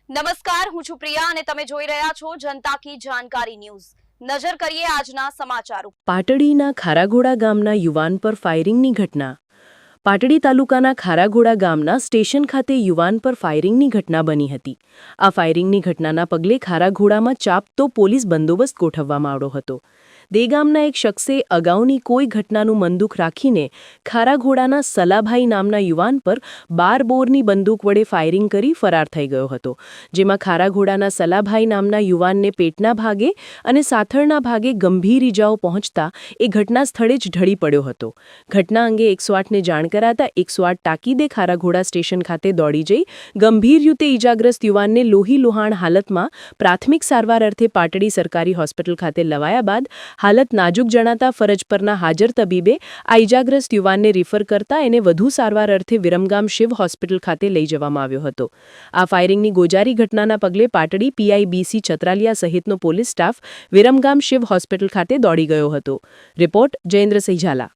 નમસ્કાર, હું છું પ્રિયા અને તમે જોઈ રહ્યા છો જનતા કી જાણકારી ન્યૂઝ। નજર કરીએ આજના સમાચાર ઉપર। પાટડીના ખારાઘોડા ગામના યુવાન પર ફાયરિંગની ઘટના। પાટડી તાલુકાના ખારાઘોડા ગામના સ્ટેશન ખાતે યુવાન પર ફાયરિંગની ઘટના બની હતી। આ ફાયરિંગની ઘટનાના પગલે ખારાઘોડામાં ચાપતો પોલીસ બંદોબસ્ત ગોઠવવામાં આવ્યો હતો। દેગામના એક શખ્સે અગાઉની કોઈ ઘટનાનું મનદુખ રાખીને ખારાઘોડાના સલાભાઈ નામના યુવાન પર 12 બોરની બંદૂક વડે ફાયરિંગ કરી ફરાર થઈ ગયો હતો, જેમાં ખારાઘોડાના સલાભાઈ નામના યુવાનને પેટના ભાગે અને સાથળના ભાગે ગંભીર ઈજાઓ પહોંચતા એ ઘટના સ્થળે જ ઢળી પડ્યો હતો। ઘટના અંગે 108ને જાણ કરાતા 108 તાકીદે ખારાઘોડા સ્ટેશન ખાતે દોડી જઈ ગંભીર રીતે ઈજાગ્રસ્ત યુવાનને લોહીલુહાણ હાલતમાં પ્રાથમિક સારવાર અર્થે પાટડી સરકારી હોસ્પિટલ ખાતે લવાયા બાદ હાલત નાજુક જણાતા ફરજ પરના હાજર તબીબે આ ઈજાગ્રસ્ત યુવાનને રિફર કરતા એને વધુ સારવાર અર્થે વિરમગામ શિવ હોસ્પિટલ ખાતે લઈ જવામાં આવ્યો હતો। આ ફાયરિંગની ગોજારી ઘટનાના પગલે પાટડી PIBC છત્રાલિયા સહિતનો police staff Viramgam Shiv hospital ખાતે દોડી ગયો હતો। રિપોર્ટ જયેન્દ્રસિંહ ઝાલા।